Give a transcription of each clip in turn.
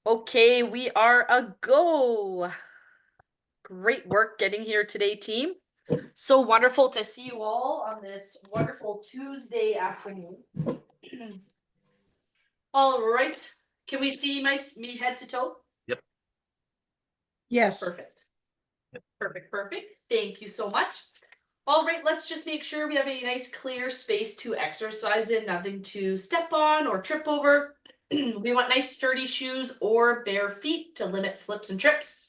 Okay, we are a go. Great work getting here today, team. So wonderful to see you all on this wonderful Tuesday afternoon. All right. Can we see me head to toe? Yep. Yes. Perfect. Perfect. Thank you so much. All right, let's just make sure we have a nice clear space to exercise in, nothing to step on or trip over. We want nice sturdy shoes or bare feet to limit slips and trips.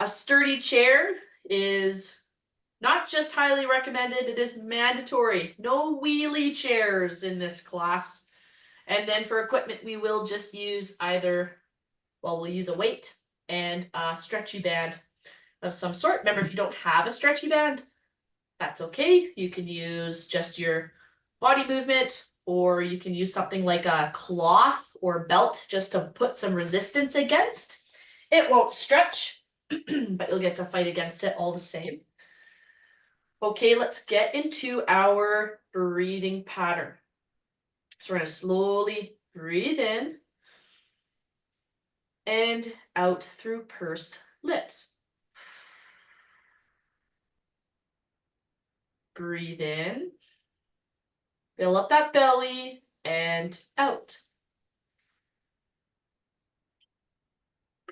A sturdy chair is not just highly recommended, it is mandatory. No wheelie chairs in this class. And then for equipment, we will just use we'll use a weight and a stretchy band of some sort. Remember, if you don't have a stretchy band, that's okay. You can use just your body movement, or you can use something like a cloth or belt just to put some resistance against. It won't stretch, but you'll get to fight against it all the same. Okay, let's get into our breathing pattern. So we're going to slowly breathe in and out through pursed lips. Breathe in, fill up that belly, and out.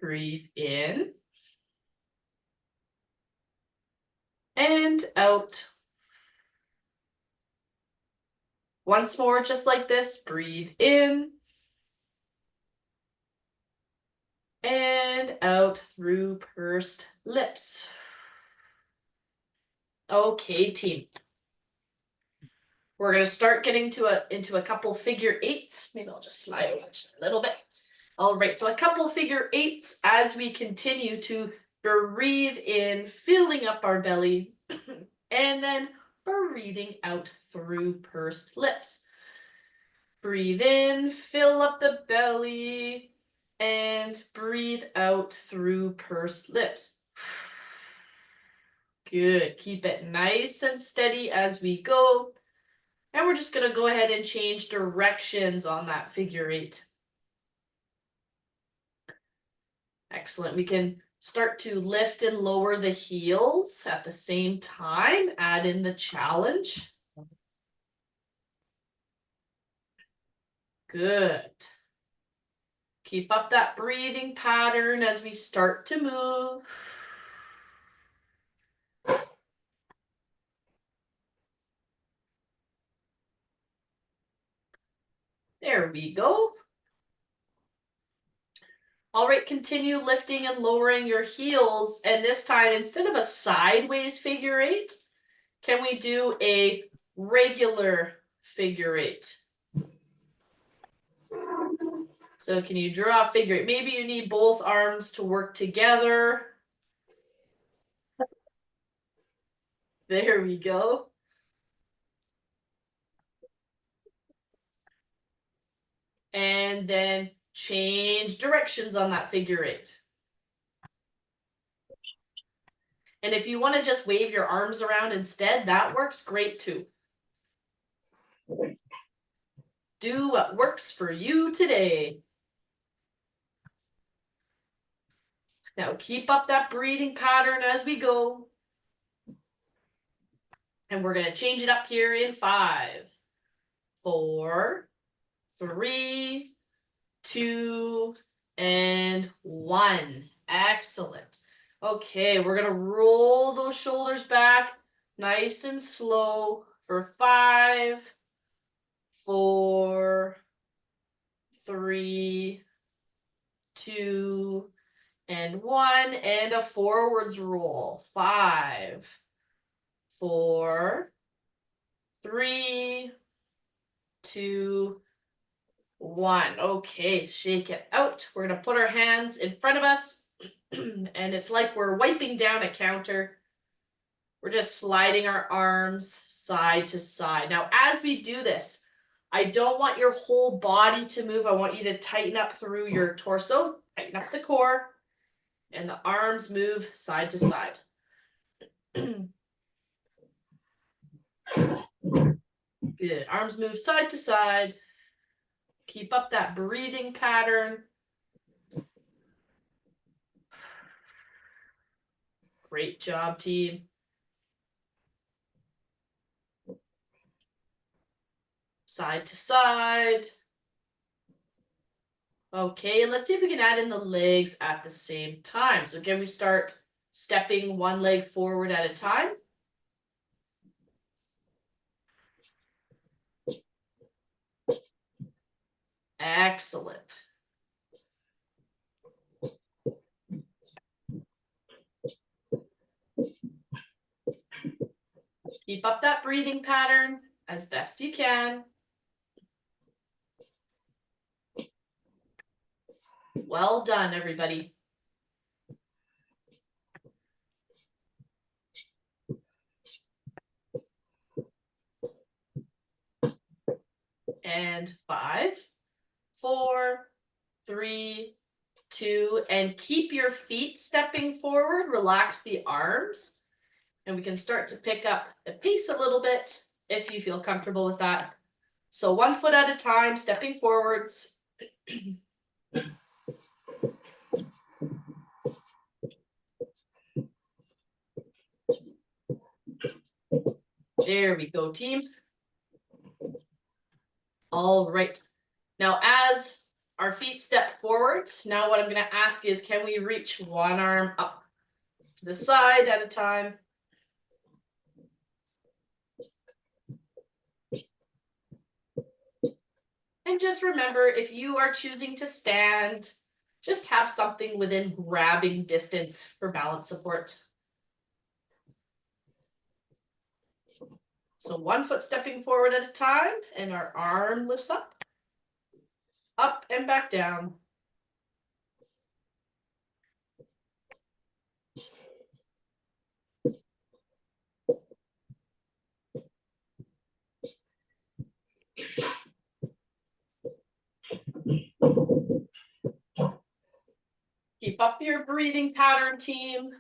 Breathe in and out. Once more, just like this, breathe in and out through pursed lips. Okay, team. We're going to start getting into a couple figure eights. Maybe I'll just slide over just a little bit. All right, so a couple figure eights as we continue to breathe in, filling up our belly, and then breathing out through pursed lips. Breathe in, fill up the belly, and breathe out through pursed lips. Good. Keep it nice and steady as we go. And we're just going to go ahead and change directions on that figure eight. Excellent. We can start to lift and lower the heels at the same time. Add in the challenge. Good. Keep up that breathing pattern as we start to move. There we go. All right, continue lifting and lowering your heels. And this time, instead of a sideways figure eight, can we do a regular figure eight? So can you draw a figure eight? Maybe you need both arms to work together. There we go. And then change directions on that figure eight. And if you want to just wave your arms around instead, that works great too. Do what works for you today. Now keep up that breathing pattern as we go. And we're going to change it up here in 5, 4, 3, 2, and 1. Excellent. Okay, we're going to roll those shoulders back nice and slow for 5, 4, 3, 2, and 1, and a forwards roll. 5, 4, 3, 2, 1. Okay, shake it out. We're going to put our hands in front of us, and it's like we're wiping down a counter. We're just sliding our arms side to side. Now, as we do this, I don't want your whole body to move. I want you to tighten up through your torso, tighten up the core, and the arms move side to side. Good. Arms move side to side. Keep up that breathing pattern. Great job, team. Side to side. Okay, and let's see if we can add in the legs at the same time. So again, we start stepping one leg forward at a time. Excellent. Keep up that breathing pattern as best you can. Well done, everybody. And 5, 4, 3, 2, and keep your feet stepping forward. Relax the arms. And we can start to pick up the pace a little bit if you feel comfortable with that. So 1 foot at a time, stepping forwards. There we go, team. All right. Now, as our feet step forward, now what I'm going to ask is, can we reach one arm up to the side at a time? And just remember, if you are choosing to stand, just have something within grabbing distance for balance support. So 1 foot stepping forward at a time, and our arm lifts up and back down. Keep up your breathing pattern, team.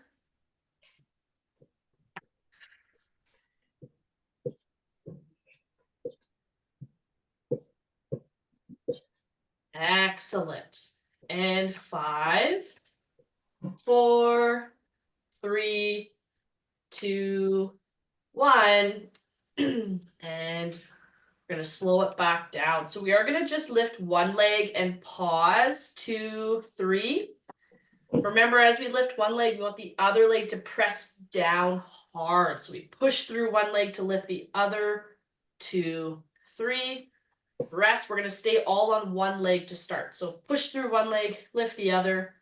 Excellent. And 5, 4, 3, 2, 1. And we're going to slow it back down. So we are going to just lift one leg and pause. 2, 3. Remember, as we lift one leg, we want the other leg to press down hard. So we push through one leg to lift the other. 2, 3. Rest, we're going to stay all on one leg to start. So push through one leg, lift the other.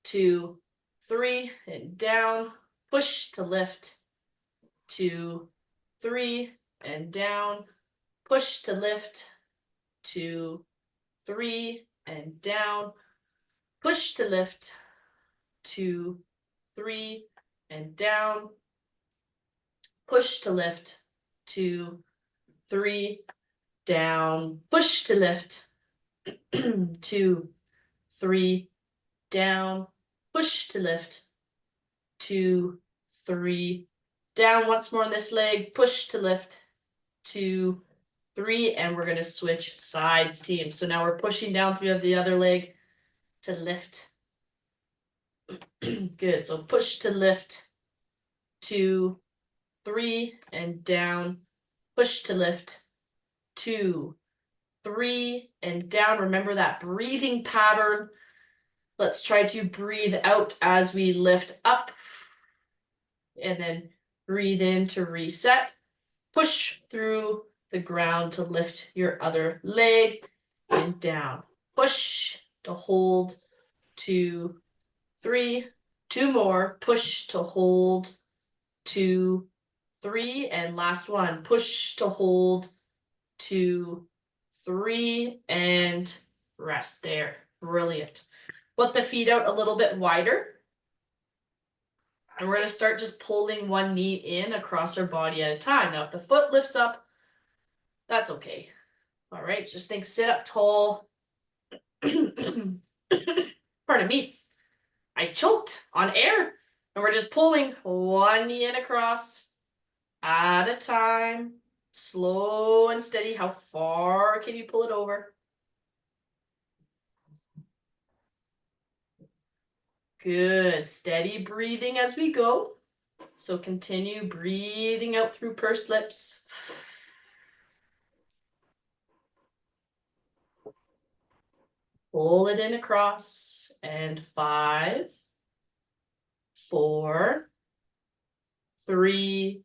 2, 3, and down. Push to lift. 2, 3, and down. Push to lift. 2, 3, and down. Push to lift. 2, 3, and down. Push to lift. 2, 3, down. Push to lift. 2, 3, down. Push to lift. 2, 3, down. Once more on this leg. Push to lift. 2, 3, and we're going to switch sides, team. So now we're pushing down through the other leg to lift. Good. So push to lift. 2, 3, and down. Push to lift. 2, 3, and down. Remember that breathing pattern. Let's try to breathe out as we lift up. And then breathe in to reset. Push through the ground to lift your other leg and down. Push to hold. 2, 3. 2 more. Push to hold. 2, 3. And last one. Push to hold. 2, 3. And rest there. Brilliant. Put the feet out a little bit wider. And we're going to start just pulling one knee in across our body at a time. Now, if the foot lifts up, that's okay. All right, just think sit up tall. Pardon me. I choked on air. And we're just pulling one knee in across at a time. Slow and steady. How far can you pull it over? Good. Steady breathing as we go. So continue breathing out through pursed lips. Pull it in across, and 5, 4, 3,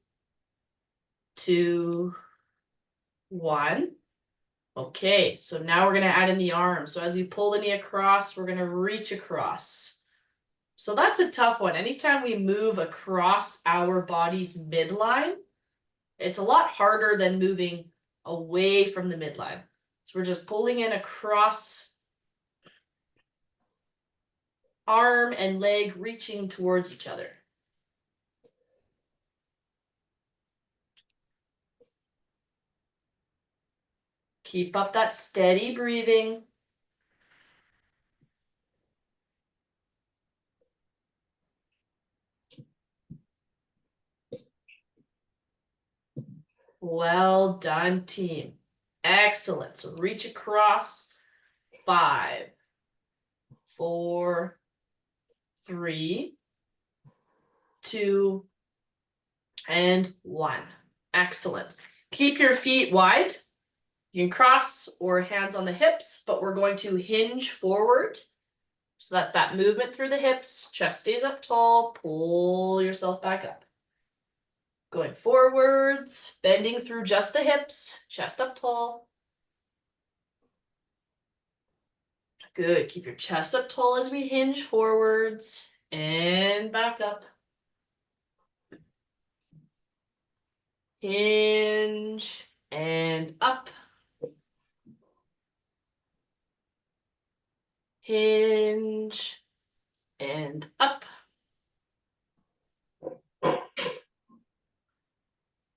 2, 1. Okay, so now we're gonna add in the arm. So as we pull the knee across, we're gonna reach across. So that's a tough one. Anytime we move across our body's midline, it's a lot harder than moving away from the midline. So we're just pulling in across, arm and leg reaching towards each other. Keep up that steady breathing. Well done, team. Excellent. So reach across. 5, 4, 3, 2, and 1. Excellent. Keep your feet wide. You can cross or hands on the hips, but we're going to hinge forward. So that's that movement through the hips. Chest stays up tall. Pull yourself back up. Going forwards, bending through just the hips, chest up tall. Good. Keep your chest up tall as we hinge forwards and back up. Hinge and up. Hinge and up.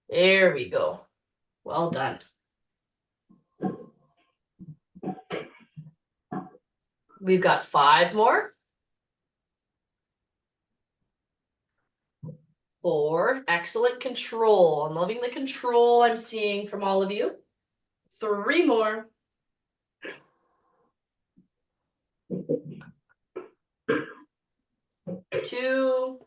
There we go. Well done. We've got 5 more. 4, excellent control. I'm loving the control I'm seeing from all of you. 3 more. 2.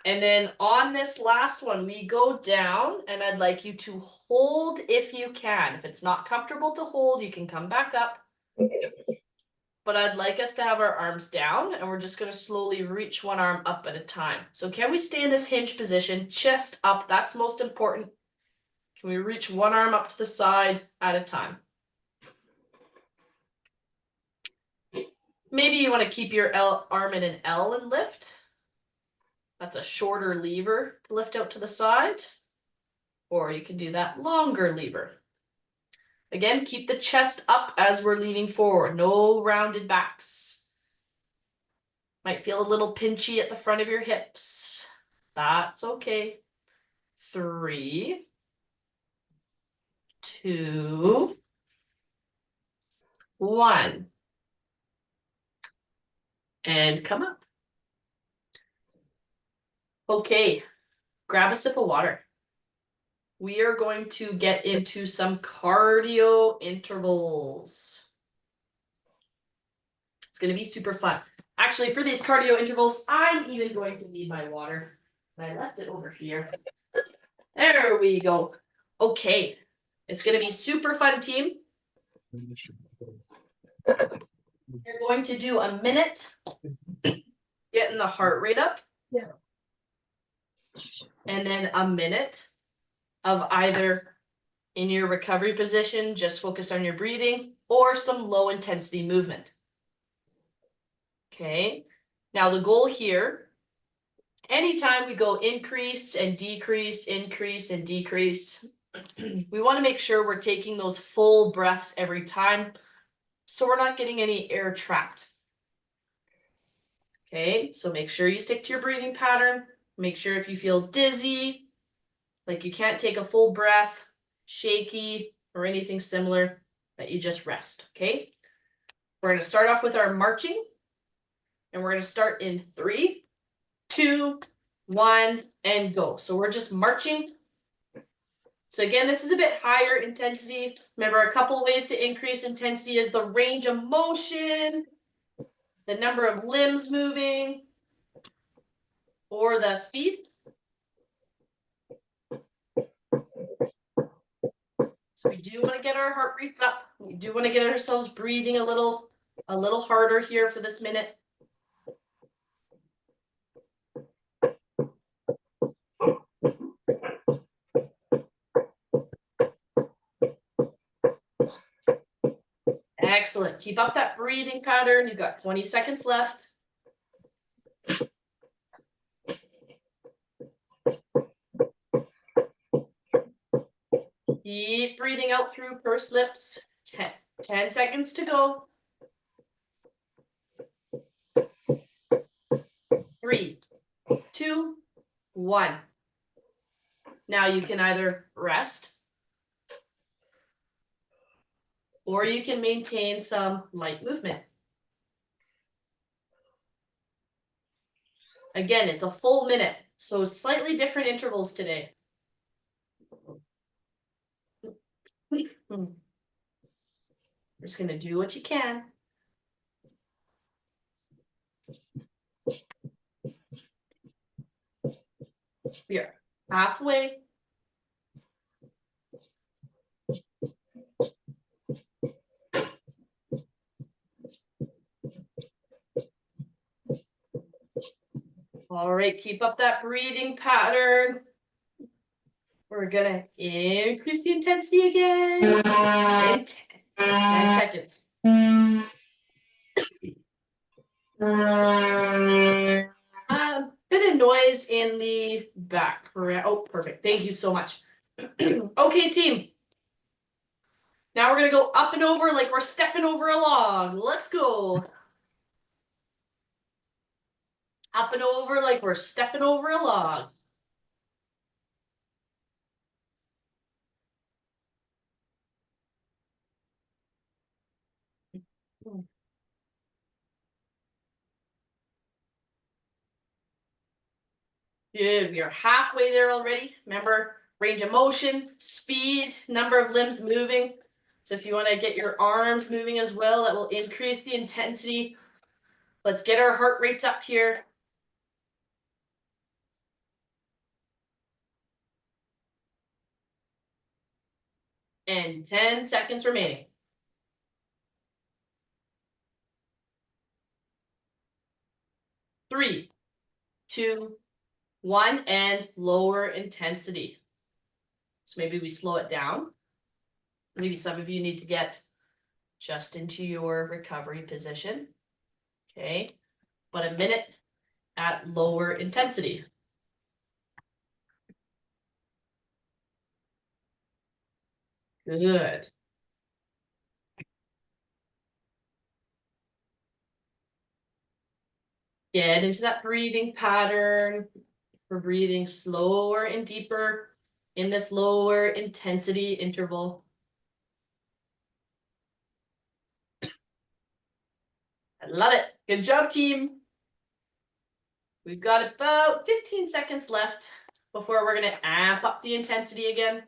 And then on this last one, we go down, and I'd like you to hold if you can. If it's not comfortable to hold, you can come back up. But I'd like us to have our arms down, and we're just going to slowly reach one arm up at a time. So can we stay in this hinge position, chest up? That's most important. Can we reach one arm up to the side at a time? Maybe you want to keep your arm in an L and lift. That's a shorter lever to lift out to the side. Or you can do that longer lever. Again, keep the chest up as we're leaning forward. No rounded backs. Might feel a little pinchy at the front of your hips. That's okay. 3, 2, 1. And come up. Okay, grab a sip of water. We are going to get into some cardio intervals. It's going to be super fun. Actually, for these cardio intervals, I'm even going to need my water. I left it over here. There we go. Okay, it's going to be super fun, team. You're going to do a minute, getting the heart rate up. Yeah. And then a minute of either in your recovery position, just focus on your breathing, or some low intensity movement. Okay, now the goal here, anytime we go increase and decrease, increase and decrease, we want to make sure we're taking those full breaths every time, so we're not getting any air trapped. Okay, so make sure you stick to your breathing pattern. Make sure if you feel dizzy, like you can't take a full breath, shaky, or anything similar, that you just rest, okay? We're going to start off with our marching, and we're going to start in 3, 2, 1, and go. So we're just marching. So again, this is a bit higher intensity. Remember, a couple ways to increase intensity is the range of motion, the number of limbs moving, or the speed. So we do want to get our heart rates up. We do want to get ourselves breathing a little harder here for this minute. Excellent. Keep up that breathing pattern. You've got 20 seconds left. Keep breathing out through pursed lips. 10 seconds to go. 3, 2, 1. Now you can either rest or you can maintain some light movement. Again, it's a full minute, so slightly different intervals today. Just gonna do what you can. We are halfway. All right, keep up that breathing pattern. We're gonna increase the intensity again in 10 seconds. Bit of noise in the background. Oh, perfect. Thank you so much. Okay, team. Now we're gonna go up and over like we're stepping over a log. Let's go. Up and over like we're stepping over a log. Good, we are halfway there already. Remember, range of motion, speed, number of limbs moving. So if you want to get your arms moving as well, that will increase the intensity. Let's get our heart rates up here. And 10 seconds remaining. 3, 2, 1, and lower intensity. So maybe we slow it down. Maybe some of you need to get just into your recovery position. Okay, but a minute at lower intensity. Good. Get into that breathing pattern. We're breathing slower and deeper in this lower intensity interval. I love it. Good job, team. We've got about 15 seconds left before we're going to amp up the intensity again.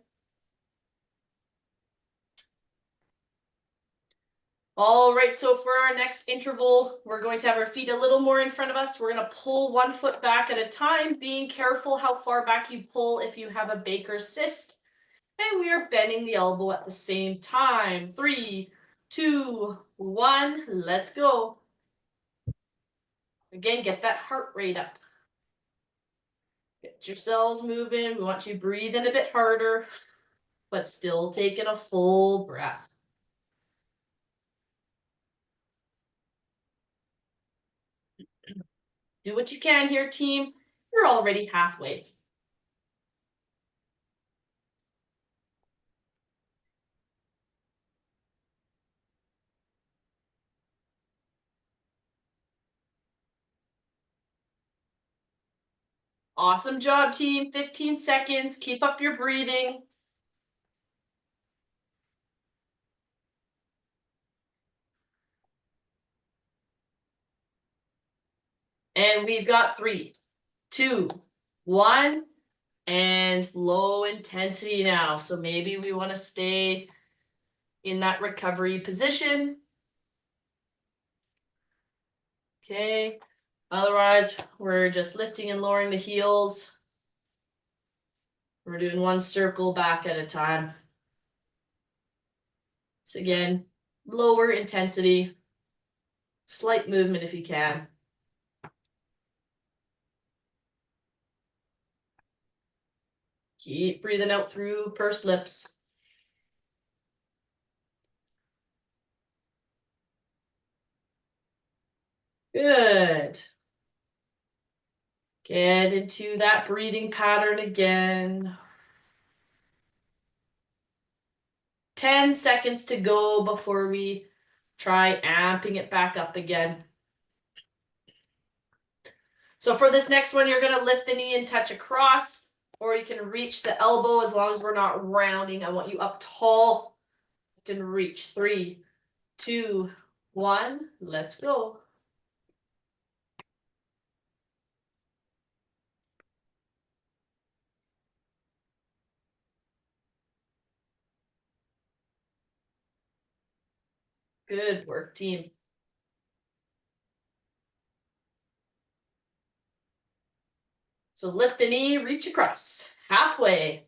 All right, so for our next interval, we're going to have our feet a little more in front of us. We're going to pull 1 foot back at a time, being careful how far back you pull if you have a Baker's cyst. And we are bending the elbow at the same time. 3, 2, 1, let's go. Again, get that heart rate up. Get yourselves moving. We want you breathing a bit harder, but still taking a full breath. Do what you can here, team. You're already halfway. Awesome job, team. 15 seconds. Keep up your breathing. And we've got 3, 2, 1, and low intensity now. So maybe we want to stay in that recovery position. Okay, Otherwise, we're just lifting and lowering the heels. We're doing one circle back at a time. So again, lower intensity, slight movement if you can. Keep breathing out through pursed lips. Good. Get into that breathing pattern again. 10 seconds to go before we try amping it back up again. So for this next one, you're going to lift the knee and touch across, or you can reach the elbow as long as we're not rounding. I want you up tall and reach. 3, 2, 1, let's go. Good work, team. So lift the knee, reach across, halfway.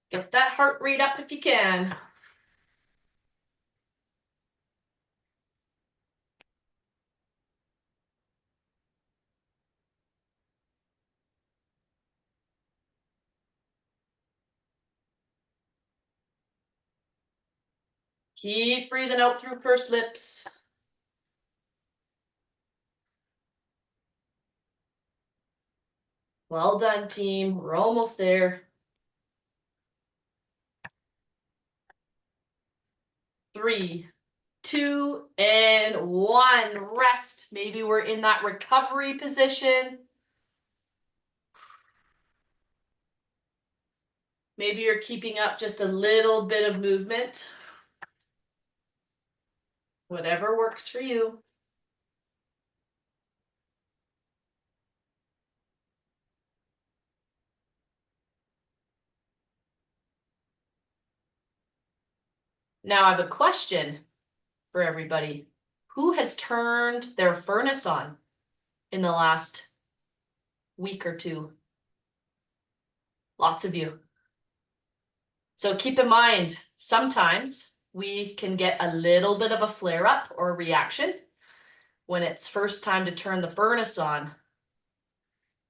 Get that heart rate up if you can. Keep breathing out through pursed lips. Well done, team. We're almost there. 3, 2, and 1. Rest. Maybe we're in that recovery position. Maybe you're keeping up just a little bit of movement. Whatever works for you. Now I have a question for everybody. Who has turned their furnace on in the last week or two? Lots of you. So keep in mind, sometimes we can get a little bit of a flare up or reaction when it's first time to turn the furnace on.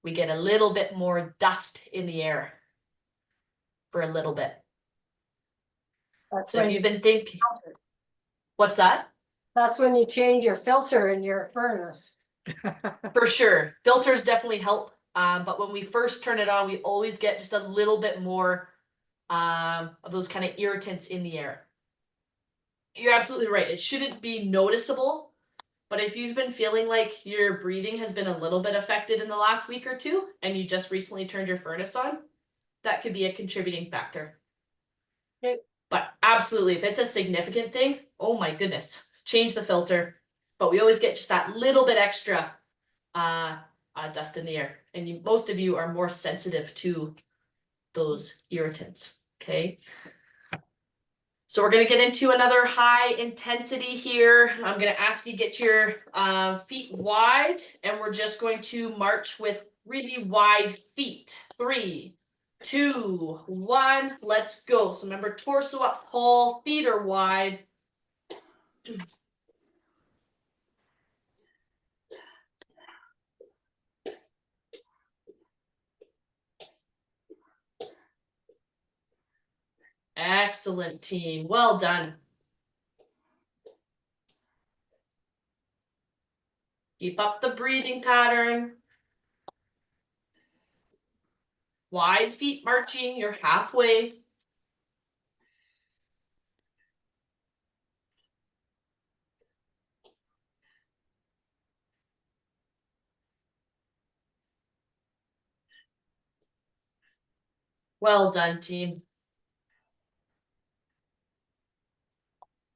We get a little bit more dust in the air for a little bit. That's So if when you've you, been thinking, what's that? that's when you change your filter in your furnace. For sure. Filters definitely help. But when we first turn it on, we always get just a little bit more of those kind of irritants in the air. You're absolutely right. It shouldn't be noticeable. But if you've been feeling like your breathing has been a little bit affected in the last week or two, and you just recently turned your furnace on, that could be a contributing factor. Okay. But absolutely, if it's a significant thing, oh my goodness, change the filter. But we always get just that little bit extra dust in the air. And most of you are more sensitive to those irritants, okay? So we're going to get into another high intensity here. I'm going to ask you to get your feet wide, and we're just going to march with really wide feet. 3, 2, 1, let's go. So remember, torso up tall, feet are wide. Excellent, team. Well done. Keep up the breathing pattern. Wide feet marching, you're halfway. Well done, team.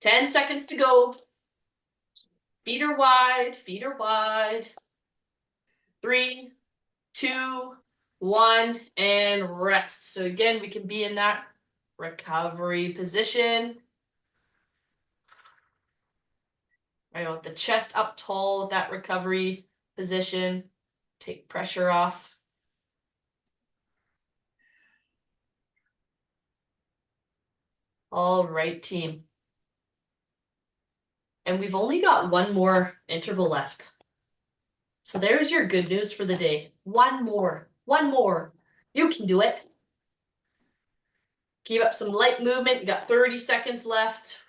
10 seconds to go. Feet are wide, feet are wide. 3, 2, 1, and rest. So again, we can be in that recovery position. I want the chest up tall with that recovery. position, take pressure off. All right, team. And we've only got one more interval left. So there's your good news for the day. One more. You can do it. Keep up some light movement. You got 30 seconds left.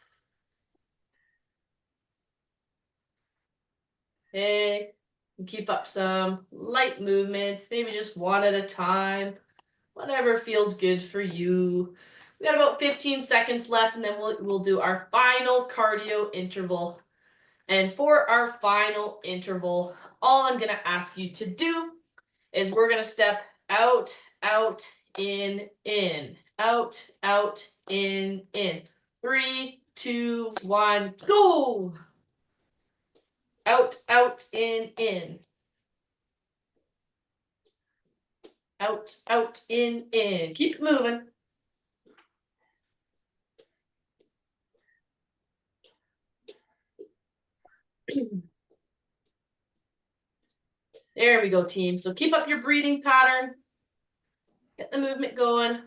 Okay. Keep up some light movement, maybe just one at a time. Whatever feels good for you. We got about 15 seconds left, and then we'll do our final cardio interval. And for our final interval, all I'm going to ask you to do is we're going to step out, in, out, in. 3, 2, 1, go! Out, in. Out, in. Keep it moving. There we go, team. So keep up your breathing pattern. Get the movement going.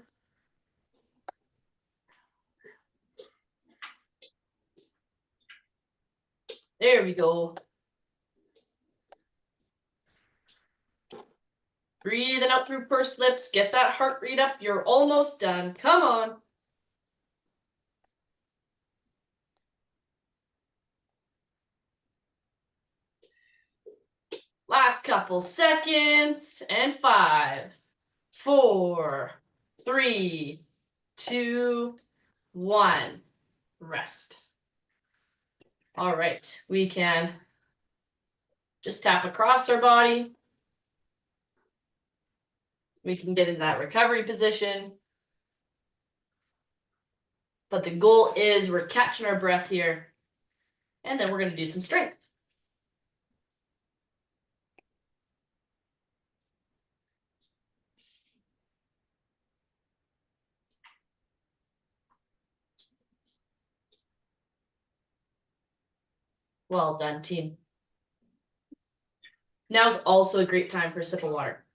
There we go. Breathing out through pursed lips. Get that heart rate up. You're almost done. Come on. Last couple seconds. And 5, 4, 3, 2, 1. Rest. All right. We can just tap across our body. We can get in that recovery position. But the goal is we're catching our breath here. And then we're going to do some strength. Well done, team. Now's also a great time for a sip of water.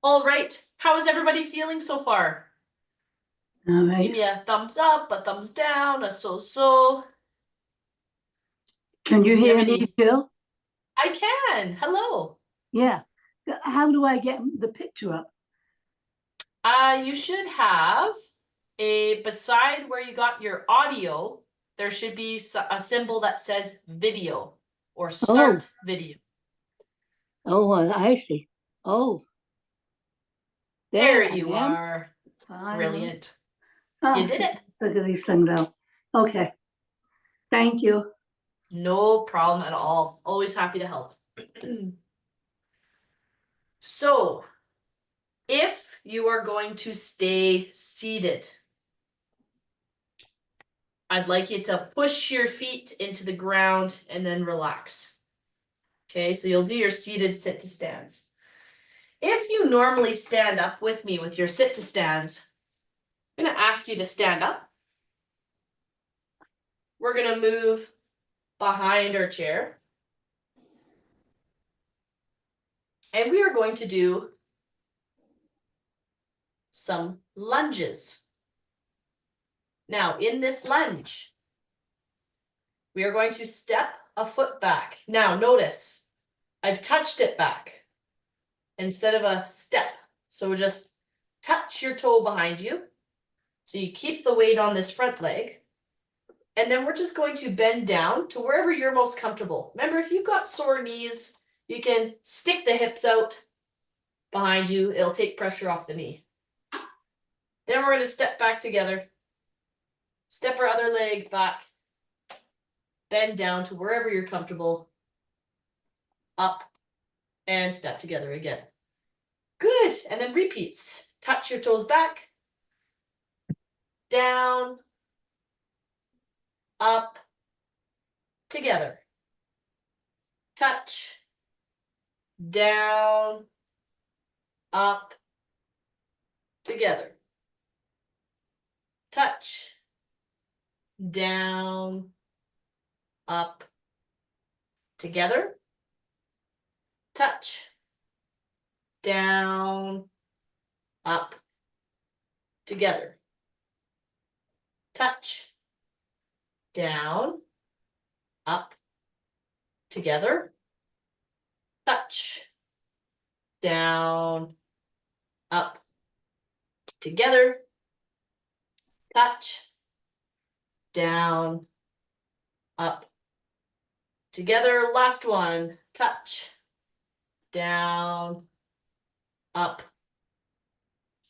All right. How is everybody feeling so far? All right. Maybe a thumbs up, a thumbs down, a so-so. Can you hear me, Everybody- Jill? I can. Hello. Yeah. How do I get the picture up? You should have beside where you got your audio, there should be a symbol that says video or start video. Oh, I see. Oh. There I you am. are. Fine. Brilliant. Oh, You did it. Figure these things out. Okay. Thank you. No problem at all. Always happy to help. So, if you are going to stay seated, I'd like you to push your feet into the ground and then relax. Okay, so you'll do your seated sit to stands. If you normally stand up with me with your sit to stands, I'm going to ask you to stand up. We're going to move behind our chair. And we are going to do some lunges. Now, in this lunge, we are going to step a foot back. Now, notice, I've touched it back instead of a step. So just touch your toe behind you. So you keep the weight on this front leg. And then we're just going to bend down to wherever you're most comfortable. Remember, if you've got sore knees, you can stick the hips out behind you. It'll take pressure off the knee. Then we're going to step back together. Step our other leg back. Bend down to wherever you're comfortable. Up and step together again. Good. And then repeats. Touch your toes back. Down. Up. Together. Touch. Down. up, together, touch, down, up, together, touch, down, up, together, touch, down, up, together, touch, down, up, together, touch, down, up, together. Last one, touch, down, up,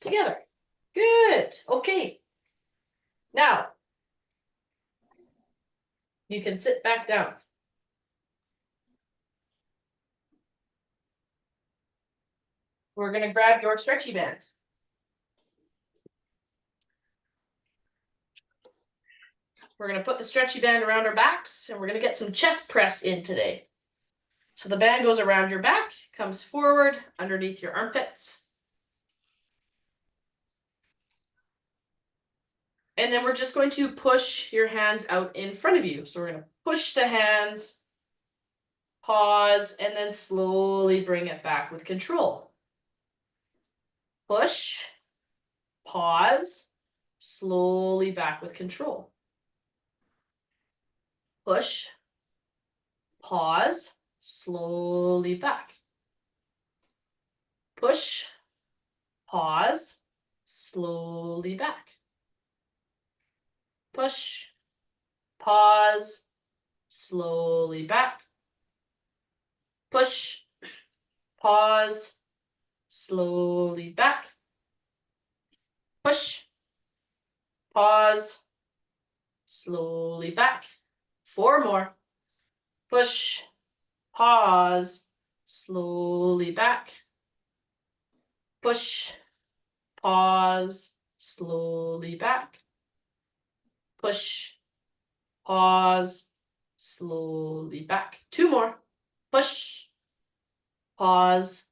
together. Good. Okay. Now, you can sit back down. We're going to grab your stretchy band. We're going to put the stretchy band around our backs, and we're going to get some chest press in today. So the band goes around your back, comes forward underneath your armpits. And then we're just going to push your hands out in front of you. So we're going to push the hands, pause, and then slowly bring it back with control. Push, pause, slowly back with control. Push, pause, slowly back. Push, pause, slowly back. Push, pause, slowly back. Push, pause, slowly back. Push, pause, slowly back. 4 more. Push, pause, slowly back. Push, pause, slowly back. Push, pause, slowly back. 2 more. Push, pause,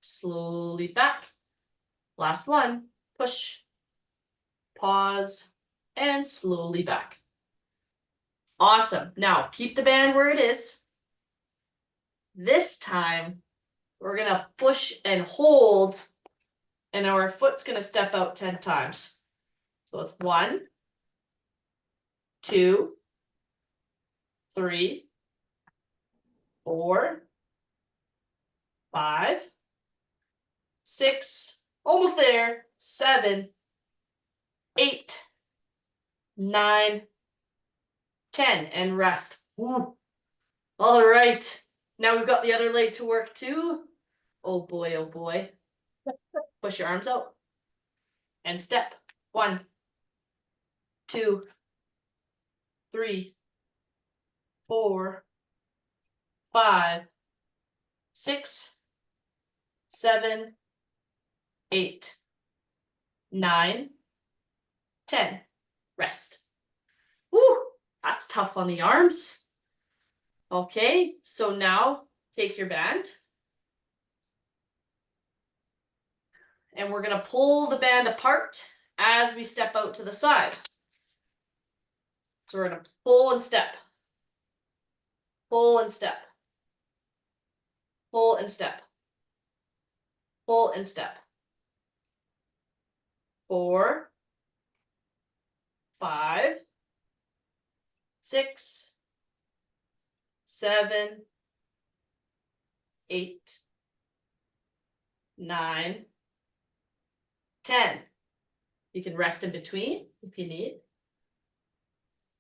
slowly back. Last one. Push, pause, and slowly back. Awesome. Now keep the band where it is. This time, we're going to push and hold, and our foot's going to step out 10 times. So it's 1, 2, 3, 4, 5, 6, almost there, 7, 8, 9, 10, and rest. Woo. All right. Now we've got the other leg to work too. Oh boy, oh boy. Push your arms out. And step. 1, 2, 3, 4, 5, 6, 7, 8, 9, 10. Rest. Woo! That's tough on the arms. Okay, so now take your band. And we're going to pull the band apart as we step out to the side. So we're going to pull and step. Pull and step. Pull and step. Pull and step. 4, 5, 6, 7, 8, 9, 10. You can rest in between if you need.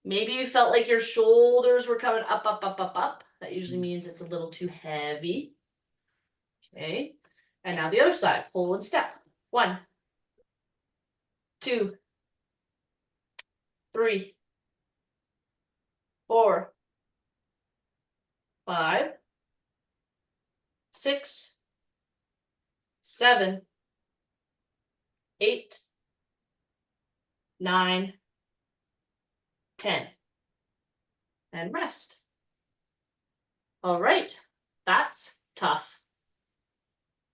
Maybe you felt like your shoulders were coming up, up, up, up, up. That usually means it's a little too heavy. Okay. And now the other side, pull and step. 1, 2, 3, 4, 5, 6, 7, 8, 9, 10. And rest. All right, that's tough.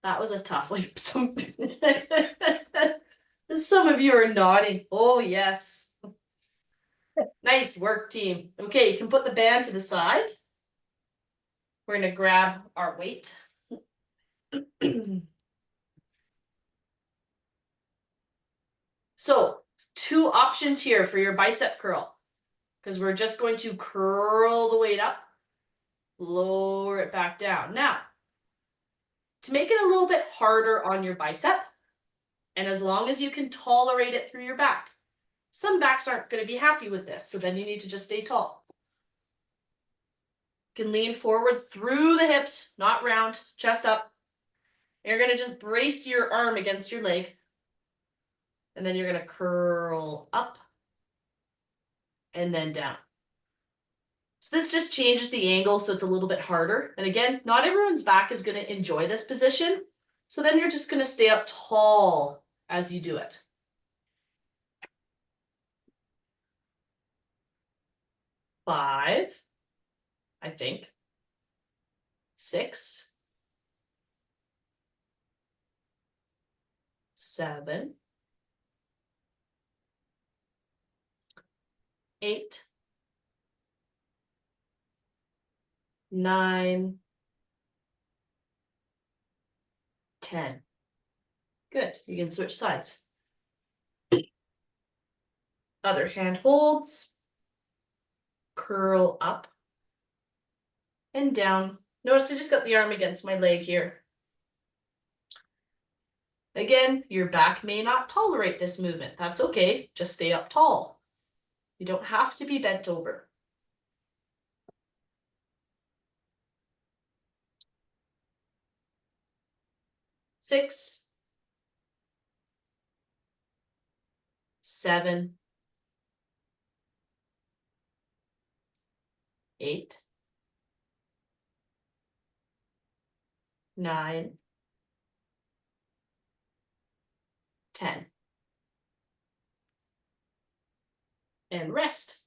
That was a tough one. Some of you are nodding. Oh, yes. Nice work, team. Okay, you can put the band to the side. We're going to grab our weight. So, two options here for your bicep curl, because we're just going to curl the weight up, lower it back down. Now, to make it a little bit harder on your bicep, and as long as you can tolerate it through your back, some backs aren't going to be happy with this, so then you need to just stay tall. You can lean forward through the hips, not round, chest up. You're going to just brace your arm against your leg. And then you're going to curl up and then down. So this just changes the angle so it's a little bit harder. And again, not everyone's back is going to enjoy this position. So then you're just going to stay up tall as you do it. 5, I think. 6, 7, 8, 9, 10. Good. You can switch sides. Other hand holds. Curl up and down. Notice I just got the arm against my leg here. Again, your back may not tolerate this movement. That's okay. Just stay up tall. You don't have to be bent over. Six, 7, 8, 9, 10. And rest.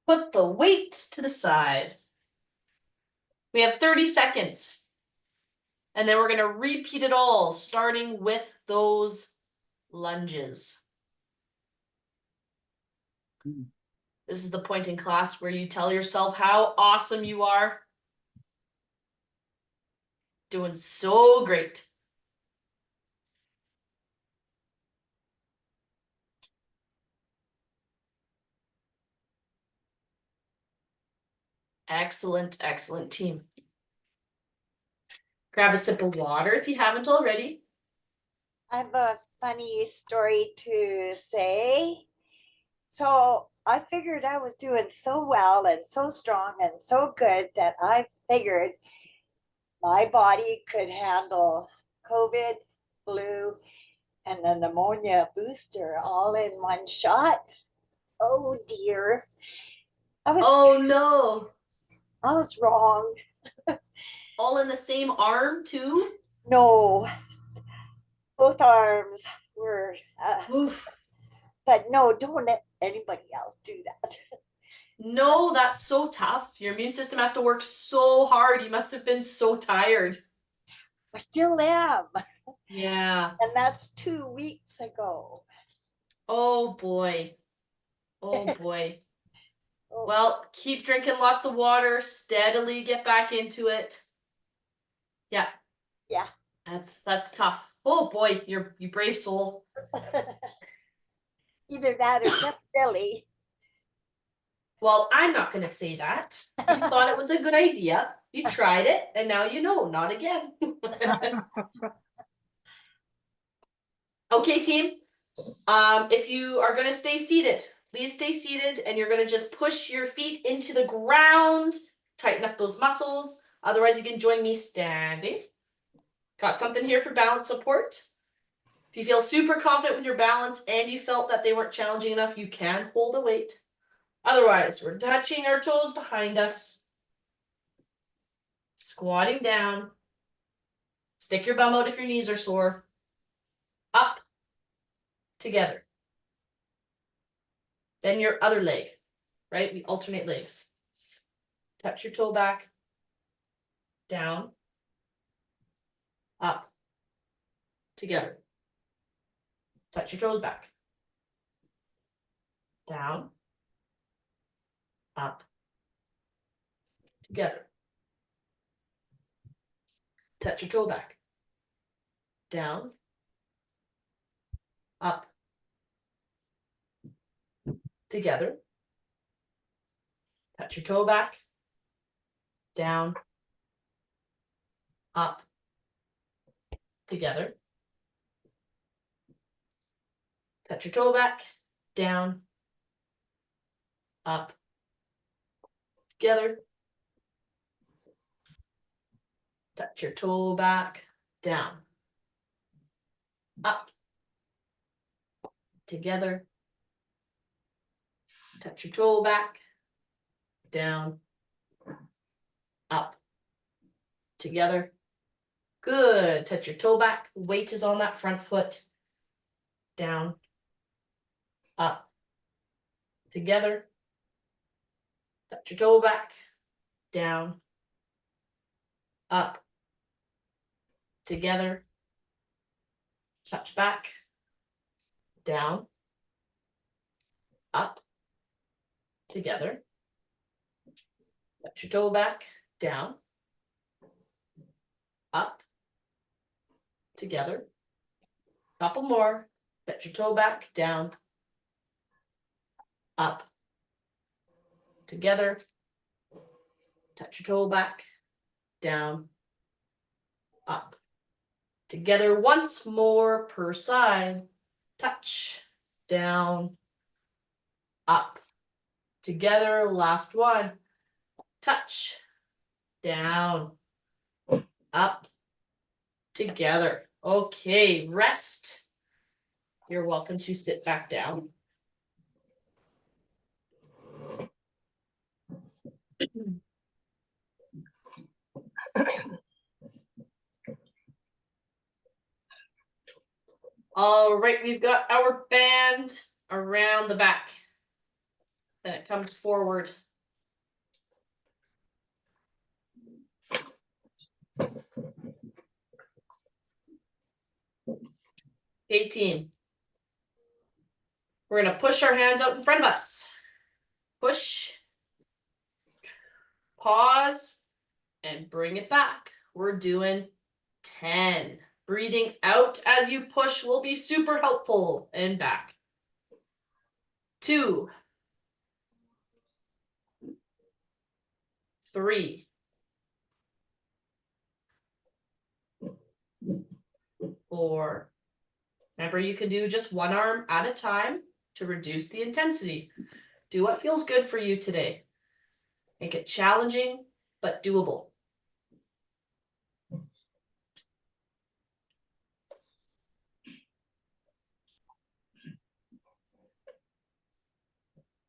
Put the weight to the side. We have 30 seconds. And then we're going to repeat it all, starting with those lunges. This is the point in class where you tell yourself how awesome you are. Doing so great. Excellent, excellent team. Grab a sip of water if you haven't already. I have a funny story to say. So I figured I was doing so well and so strong and so good that I figured my body could handle COVID, flu, and the pneumonia booster all in one shot. Oh dear. Oh no. I was wrong. All in the same arm too? No, both arms were, Oof. but no, don't let anybody else do that. No, that's so tough. Your immune system has to work so hard. You must have been so tired. I still am. Yeah. And that's 2 weeks ago. Oh boy. Oh boy. Oh, Well, keep drinking lots of water, steadily get back into it. Yeah. yeah. That's tough. Oh boy, you brave soul. Either that or just silly. Well, I'm not going to say that. You thought it was a good idea. You tried it, and now you know, not again. Okay, team. If you are going to stay seated, please stay seated, and you're going to just push your feet into the ground, tighten up those muscles. Otherwise, you can join me standing. Got something here for balance support. If you feel super confident with your balance and you felt that they weren't challenging enough, you can hold a weight. Otherwise, we're touching our toes behind us. Squatting down. Stick your bum out if your knees are sore. Up. Together. Then your other leg, right? We alternate legs. Touch your toe back. Down. up, together. Touch your toes back. Down, up, together. Touch your toe back. Down, up, together. Touch your toe back. Down, up, together. Touch your toe back. Down, up, together. Touch your toe back. Down, up, together. Touch your toe back. Down, up, together. Good. Touch your toe back. Weight is on that front foot. Down, up, together. Touch your toe back. Down, up, together. Touch back. Down, up, together. Touch your toe back. Down, up, together. Couple more. Touch your toe back. Down, up, together. Touch your toe back. Down, up, together. Once more per side. Touch, down, up, together. Last one. Touch, down, up, together. Okay, rest. You're welcome to sit back down. All right, we've got our band around the back. Then it comes forward. Okay, team. We're gonna push our hands out in front of us. Push, pause, and bring it back. We're doing 10. Breathing out as you push will be super helpful. And back. 2, 3, 4. Remember, you can do just one arm at a time to reduce the intensity. Do what feels good for you today. Make it challenging, but doable.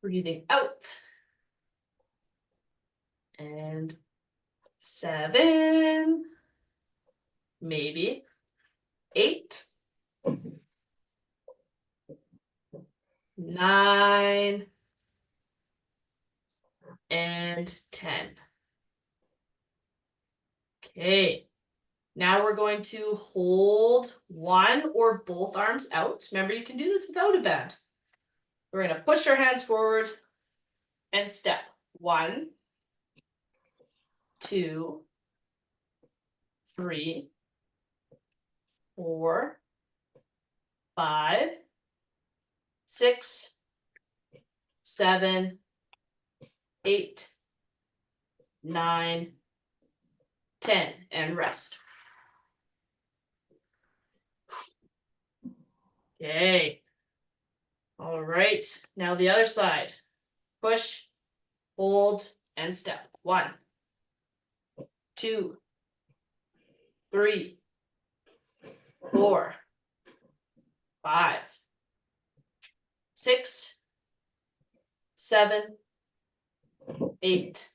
Breathing out. And 7, maybe 8, 9, and 10. Okay, now we're going to hold one or both arms out. Remember, you can do this without a band. We're going to push our hands forward and step. 1, 2, 3, 4, 5, 6, 7, 8, 9, 10, and rest. Okay. All right. Now the other side. Push, hold, and step. 1, 2, 3, 4, 5, 6, 7, 8,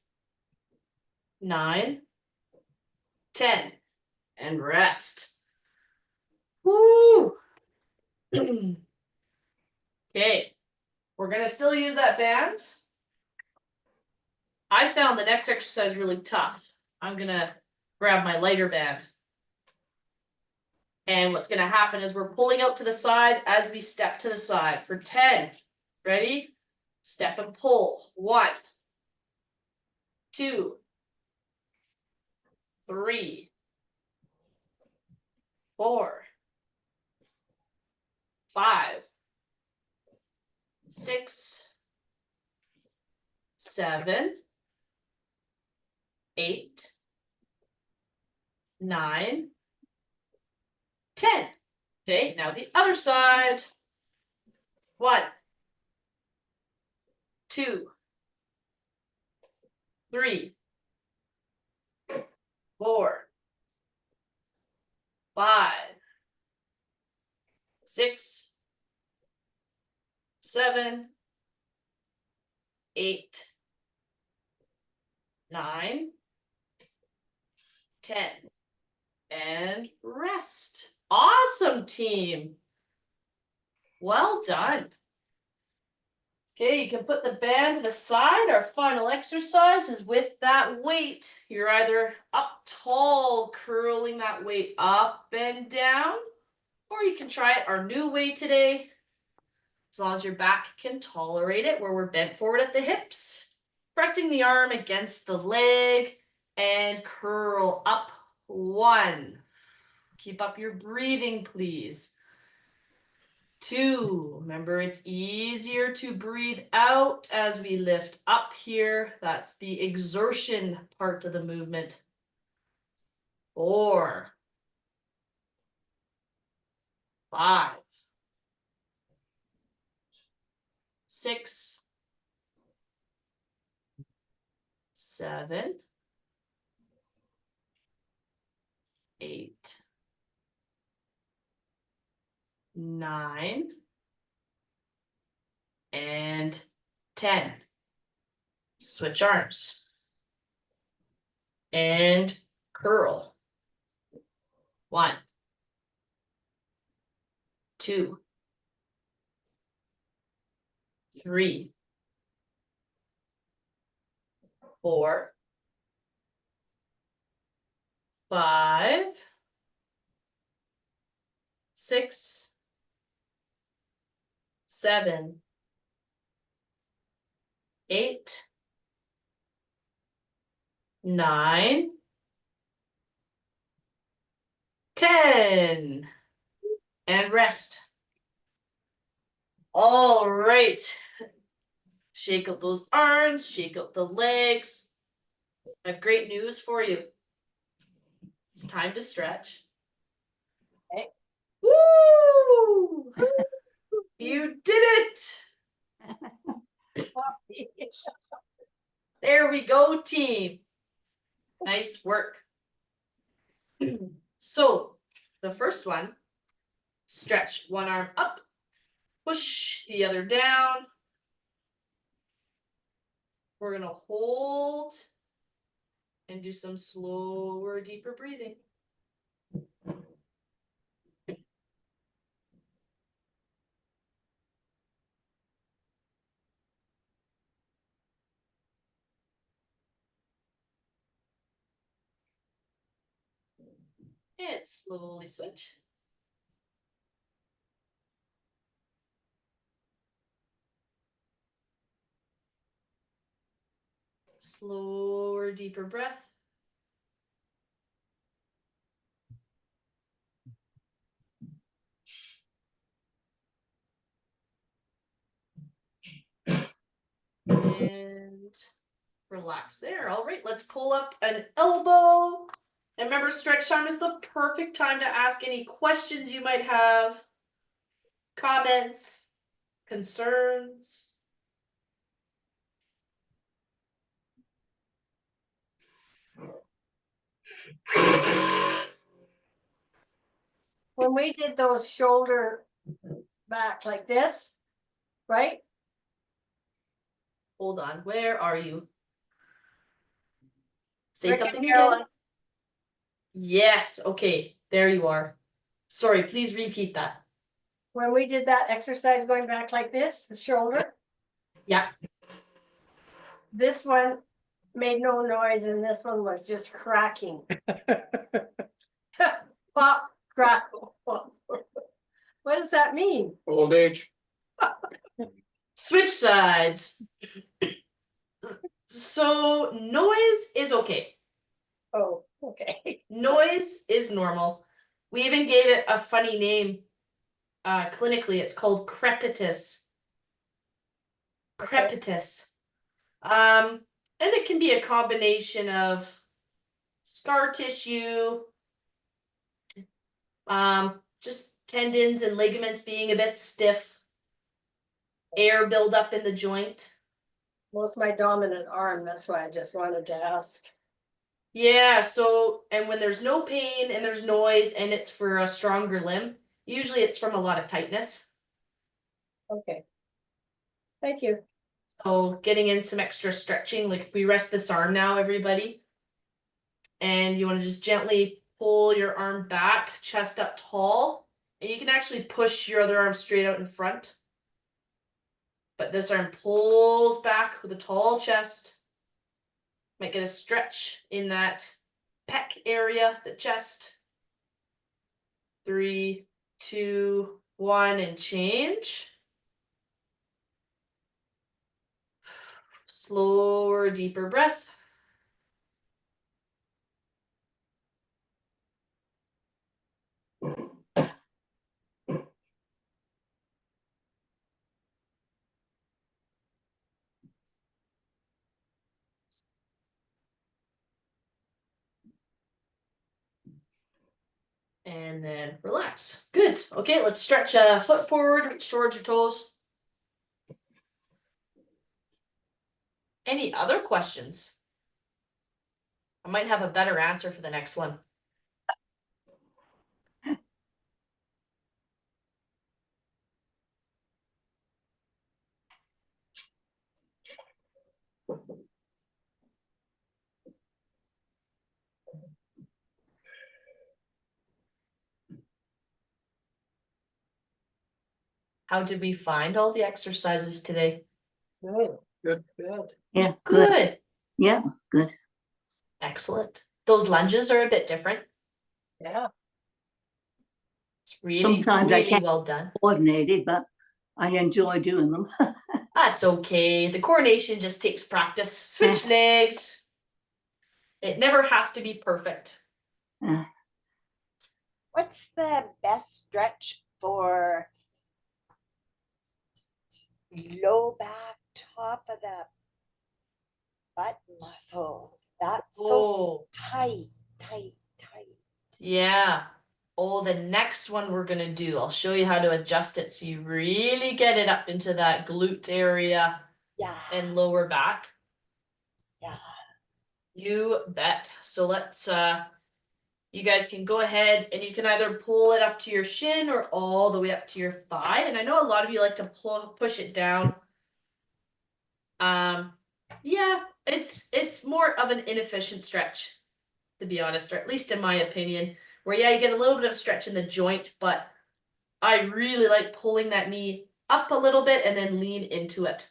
9, 10, and rest. Woo! Okay, we're gonna still use that band. I found the next exercise really tough. I'm gonna grab my lighter band. And what's gonna happen is we're pulling out to the side as we step to the side for 10. Ready? Step and pull. 1, 2, 3, 4, 5, 6, 7, 8, 9, 10. Okay, now the other side. 1, 2, 3, 4, 5, 6, 7, 8, 9, 10. And rest. Awesome, team. Well done. Okay, you can put the band to the side. Our final exercise is with that weight. You're either up tall, curling that weight up and down, or you can try it our new way today. As long as your back can tolerate it, where we're bent forward at the hips, pressing the arm against the leg, and curl up. 1. Keep up your breathing, please. 2, remember it's easier to breathe out as we lift up here. That's the exertion part of the movement. 4, 5, 6, 7, 8, 9, and 10. Switch arms. And curl. 1, 2, 3, 4, 5, 6, 7, 8, 9, 10. And rest. All right. Shake out those arms, shake out the legs. I have great news for you. It's time to stretch. Okay. Woo! You did it! There we go, team. Nice work. So, the first one, stretch one arm up, push the other down. We're gonna hold and do some slower, deeper breathing. And slowly switch. Slower, deeper breath. And relax there. All right, let's pull up an elbow. And remember, stretch time is the perfect time to ask any questions you might have, comments, concerns. When we did those shoulder back like this, right? Hold on, where are you? Say Rick something and again. Carolyn. Yes, okay, there you are. Sorry, please repeat that. When we did that exercise going back like this, the shoulder, Yeah, this one made no noise and this one was just cracking. Pop, crackle. What does that mean? Old age. Switch sides. So noise is okay. Oh, okay. Noise is normal. We even gave it a funny name. Clinically, it's called crepitus. Okay. Crepitus. And it can be a combination of scar tissue, just tendons and ligaments being a bit stiff, air buildup in the joint. Well, it's my dominant arm, that's why I just wanted to ask. Yeah, so, and when there's no pain and there's noise and it's for a stronger limb, usually it's from a lot of tightness. Okay. Thank you. So getting in some extra stretching, like if we rest this arm now, everybody, and you want to just gently pull your arm back, chest up tall, and you can actually push your other arm straight out in front. But this arm pulls back with a tall chest. Might get a stretch in that pec area, the chest. 3, 2, 1, and change. Slower, deeper breath. And then relax. Good. Okay, let's stretch a foot forward, reach towards your toes. Any other questions? I might have a better answer for the next one. How did we find all the exercises today? Good. Good. Good. Yeah, good. Good. Yeah, good. Excellent. Those lunges are a bit different. Yeah. It's really, Sometimes I really can't well done. coordinate it, but I enjoy doing them. That's okay. The coordination just takes practice. Switch legs. It never has to be perfect. What's the best stretch for low back, top of the butt muscle? That's so Oh, tight, tight, tight. yeah. Oh, the next one we're gonna do, I'll show you how to adjust it so you really get it up into that glute area Yeah, and lower back. yeah. You bet. So let's you guys can go ahead and you can either pull it up to your shin or all the way up to your thigh. And I know a lot of you like to push it down. Yeah, it's more of an inefficient stretch, to be honest, or at least in my opinion, where yeah, you get a little bit of stretch in the joint, but I really like pulling that knee up a little bit and then lean into it.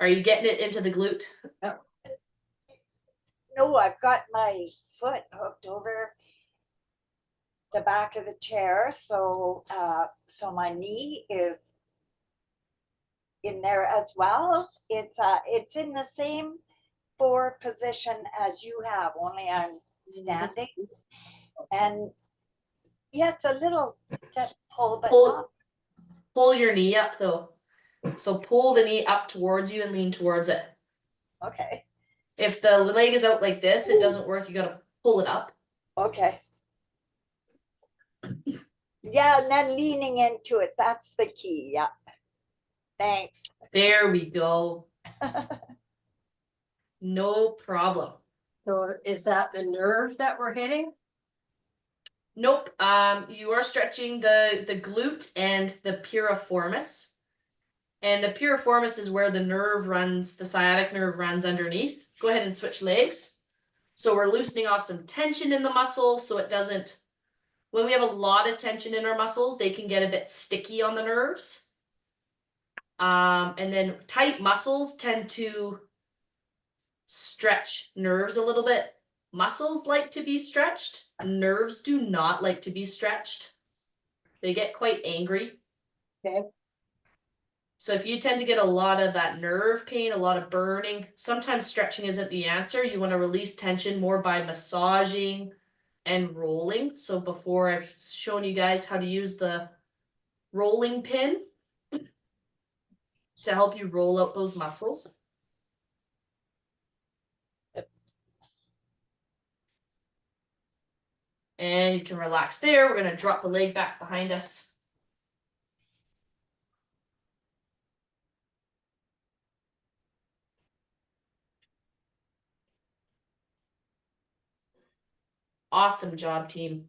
Are you getting it into the glute? No, I've got my foot hooked over the back of the chair, so so my knee is in there as well. It's in the same 4 position as you have, only I'm standing. And yes, a little just pull, but not Pull your knee up though. So pull the knee up towards you and lean towards it. okay. If the leg is out like this, it doesn't work. You gotta pull it up. Okay. Yeah, and then leaning into it, that's the key. Yeah. Thanks. There we go. No problem. So is that the nerve that we're hitting? Nope. You are stretching the glute and the piriformis. And the piriformis is where the nerve runs, the sciatic nerve runs underneath. Go ahead and switch legs. So we're loosening off some tension in the muscle so it doesn't, when we have a lot of tension in our muscles, they can get a bit sticky on the nerves. And then tight muscles tend to stretch nerves a little bit. Muscles like to be stretched. Nerves do not like to be stretched. They get quite angry. Okay. So if you tend to get a lot of that nerve pain, a lot of burning, sometimes stretching isn't the answer. You want to release tension more by massaging and rolling. So before I've shown you guys how to use the rolling pin to help you roll out those muscles. And you can relax there. We're going to drop the leg back behind us. Awesome job, team.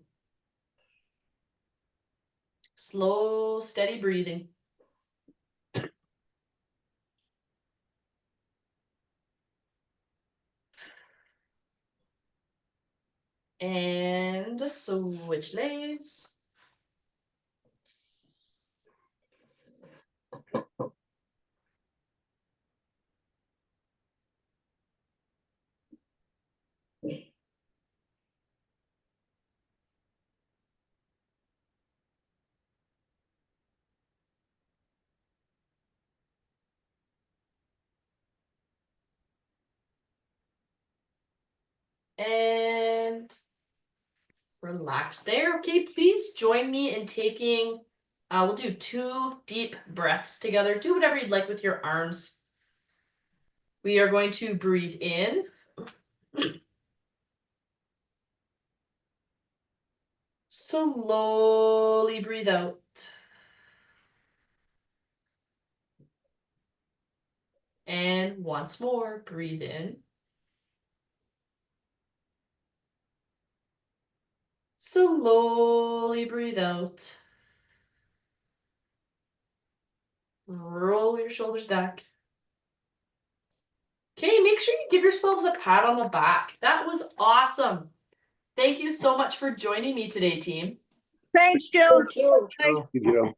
Slow, steady breathing. And switch legs. And relax there. Okay, please join me in taking, we'll do 2 deep breaths together. Do whatever you'd like with your arms. We are going to breathe in. Slowly breathe out. And once more, breathe in. Slowly breathe out. Roll your shoulders back. Okay, make sure you give yourselves a pat on the back. That was awesome. Thank you so much for joining me today, team. Thanks, Jill. Thank you. Thanks. You know.